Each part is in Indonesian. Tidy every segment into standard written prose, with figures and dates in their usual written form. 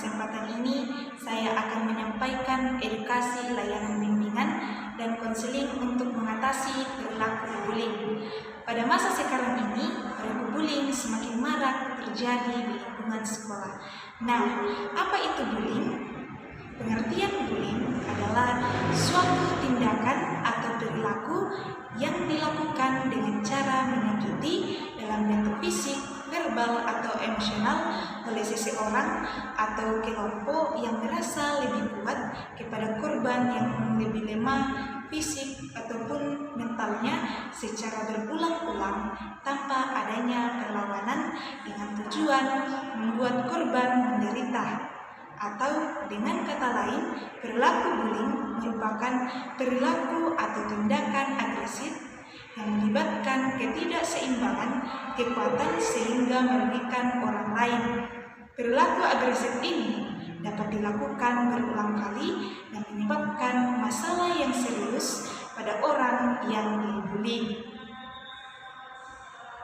kesempatan ini saya akan menyampaikan edukasi layanan bimbingan dan konseling untuk mengatasi perilaku bullying. Pada masa sekarang ini, perilaku bullying semakin marak terjadi di lingkungan sekolah. Nah, apa itu bullying? Pengertian bullying adalah suatu tindakan atau perilaku yang dilakukan dengan cara menyakiti dalam bentuk fisik, verbal, atau emosional oleh seseorang atau kelompok yang merasa lebih kuat kepada korban yang lebih lemah fisik ataupun mentalnya secara berulang-ulang tanpa adanya perlawanan dengan tujuan membuat korban menderita. Atau dengan kata lain, perilaku bullying merupakan perilaku atau tindakan agresif yang melibatkan ketidakseimbangan kekuatan sehingga merugikan orang lain. Perilaku agresif ini dapat dilakukan berulang kali dan menyebabkan masalah yang serius pada orang yang dibully.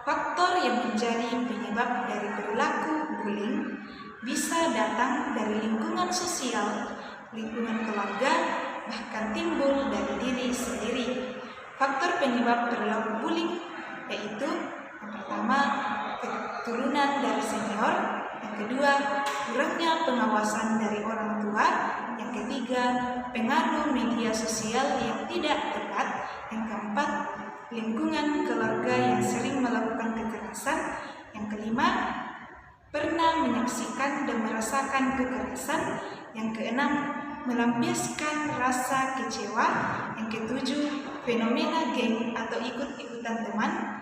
Faktor yang menjadi penyebab dari perilaku bullying bisa datang dari lingkungan sosial, lingkungan keluarga, bahkan timbul dari diri sendiri. Faktor penyebab perilaku bullying yaitu yang pertama, keturunan dari senior, yang kedua, kurangnya pengawasan dari orang tua, yang ketiga, pengaruh media sosial yang tidak tepat, yang keempat, lingkungan keluarga yang sering melakukan kekerasan, yang kelima, pernah menyaksikan dan merasakan kekerasan, yang keenam, melampiaskan rasa kecewa, yang ketujuh, fenomena geng atau ikut-ikutan teman,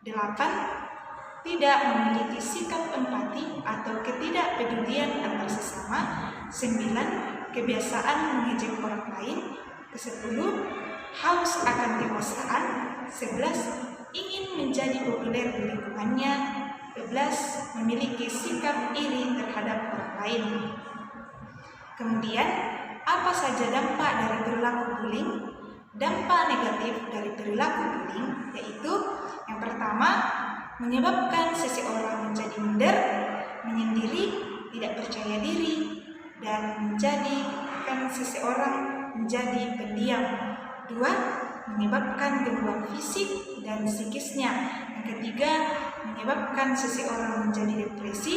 8. Tidak memiliki sikap empati atau ketidakpedulian antar sesama, 9. Kebiasaan mengejek orang lain, 10. Haus akan kekuasaan, 11. Ingin menjadi populer di lingkungannya, 12. Memiliki sikap iri terhadap orang lain. Kemudian, apa saja dampak dari perilaku bullying? Dampak negatif dari perilaku bullying yaitu yang pertama, menyebabkan seseorang menjadi minder, menyendiri, tidak percaya diri, dan menjadikan seseorang menjadi pendiam. 2. Menyebabkan gangguan fisik dan psikisnya. Yang ketiga, menyebabkan seseorang menjadi depresi.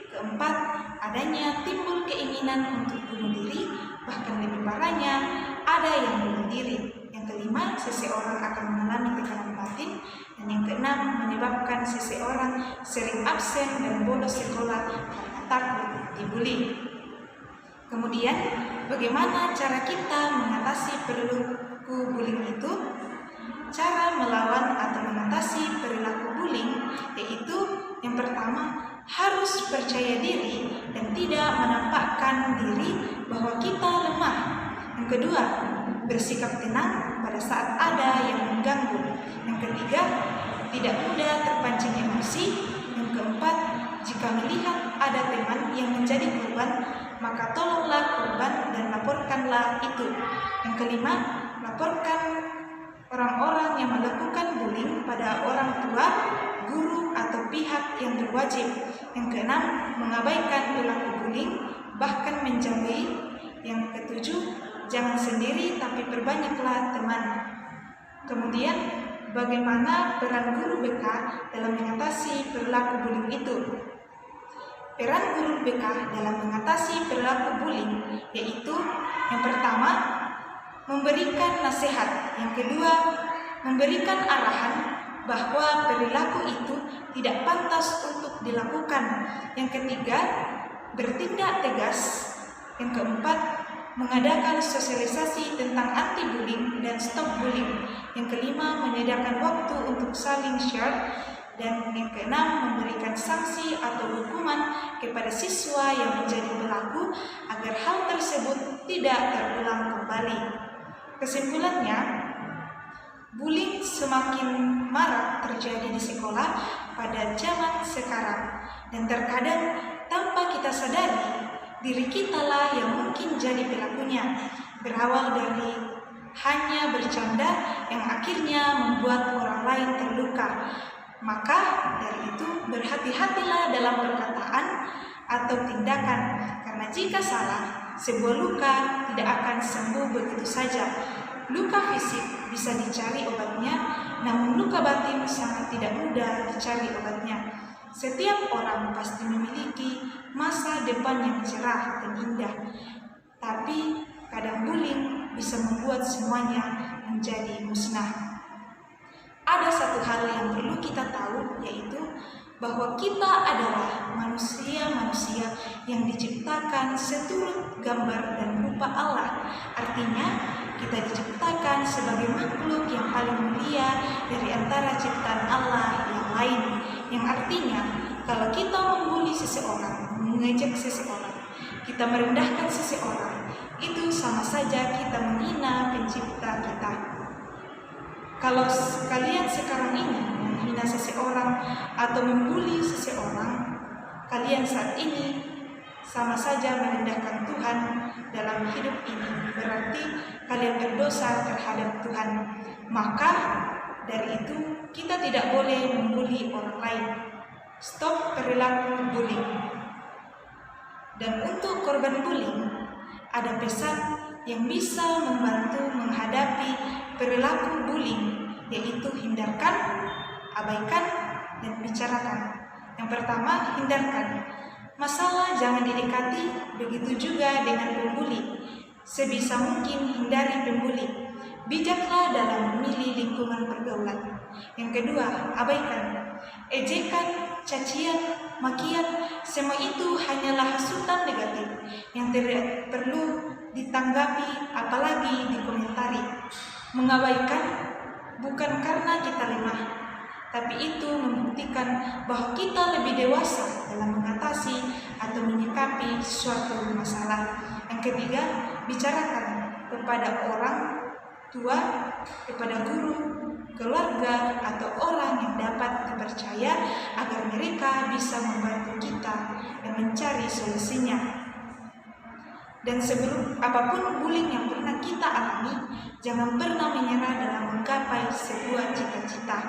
Keempat, adanya timbul keinginan untuk bunuh diri, bahkan lebih parahnya, ada yang bunuh diri. Yang kelima, seseorang akan mengalami tekanan batin. Dan yang keenam, menyebabkan seseorang sering absen dan bolos sekolah karena takut dibully. Kemudian, bagaimana cara kita mengatasi perilaku bullying itu? Cara melawan atau mengatasi perilaku bullying yaitu yang pertama, harus percaya diri dan tidak menampakkan diri bahwa kita lemah. Yang kedua, bersikap tenang pada saat ada yang mengganggu. Yang ketiga, tidak mudah terpancing emosi. Yang keempat, jika melihat ada teman yang menjadi korban, maka tolonglah korban dan laporkanlah itu. Yang kelima, laporkan orang-orang yang melakukan bullying pada orang tua, guru, atau pihak yang berwajib. Yang keenam, mengabaikan perilaku bullying, bahkan menjauhi. Yang ketujuh, jangan sendiri tapi perbanyaklah teman. Kemudian, bagaimana peran guru BK dalam mengatasi perilaku bullying itu? Peran guru BK dalam mengatasi perilaku bullying yaitu yang pertama, memberikan nasihat. Yang kedua, memberikan arahan bahwa perilaku itu tidak pantas untuk dilakukan. Yang ketiga, bertindak tegas. Yang keempat, mengadakan sosialisasi tentang anti-bullying dan stop bullying. Yang kelima, menyediakan waktu untuk saling share. Dan yang keenam, memberikan sanksi atau hukuman kepada siswa yang menjadi pelaku agar hal tersebut tidak terulang kembali. Kesimpulannya, bullying semakin marak terjadi di sekolah pada zaman sekarang, dan terkadang tanpa kita sadari, diri kitalah yang mungkin jadi pelakunya. Berawal dari hanya bercanda yang akhirnya membuat orang lain terluka. Maka dari itu berhati-hatilah dalam perkataan atau tindakan, karena jika salah, sebuah luka tidak akan sembuh begitu saja. Luka fisik bisa dicari obatnya, namun luka batin sangat tidak mudah dicari obatnya. Setiap orang pasti memiliki masa depan yang cerah dan indah, tapi kadang bullying bisa membuat semuanya menjadi musnah. Ada satu hal yang perlu kita tahu, yaitu bahwa kita adalah manusia-manusia yang diciptakan seturut gambar dan rupa Allah. Artinya, kita diciptakan sebagai makhluk yang paling mulia dari antara ciptaan Allah yang lain. Yang artinya, kalau kita membuli seseorang, mengejek seseorang, kita merendahkan seseorang, itu sama saja kita menghina pencipta kita. Kalau kalian sekarang ini menghina seseorang atau membuli seseorang, kalian saat ini sama saja merendahkan Tuhan dalam hidup ini. Berarti kalian berdosa terhadap Tuhan. Maka dari itu kita tidak boleh membuli orang lain. Stop perilaku bullying. Dan untuk korban bullying, ada pesan yang bisa membantu menghadapi perilaku bullying, yaitu hindarkan, abaikan, dan bicarakan. Yang pertama, hindarkan. Masalah jangan didekati, begitu juga dengan pembuli. Sebisa mungkin hindari pembuli. Bijaklah dalam memilih lingkungan pergaulan. Yang kedua, abaikan. Ejekan, cacian, makian, semua itu hanyalah hasutan negatif yang tidak perlu ditanggapi, apalagi dikomentari. Mengabaikan bukan karena kita lemah, tapi itu membuktikan bahwa kita lebih dewasa dalam mengatasi atau menyikapi suatu masalah. Yang ketiga, bicarakan kepada orang tua, kepada guru, keluarga, atau orang yang dapat dipercaya agar mereka bisa membantu kita dan mencari solusinya. Dan sebelum apapun bullying yang pernah kita alami, jangan pernah menyerah dalam menggapai sebuah cita-cita.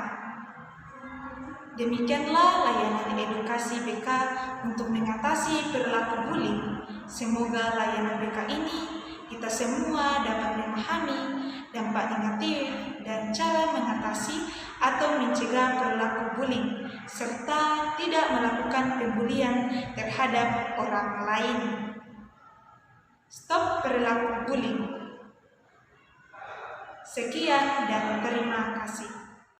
Demikianlah layanan edukasi BK untuk mengatasi perilaku bullying. Semoga layanan BK ini kita semua dapat memahami dampak negatif dan cara mengatasi atau mencegah perilaku bullying, serta tidak melakukan pembulian terhadap orang lain. Stop perilaku bullying. Sekian dan terima kasih.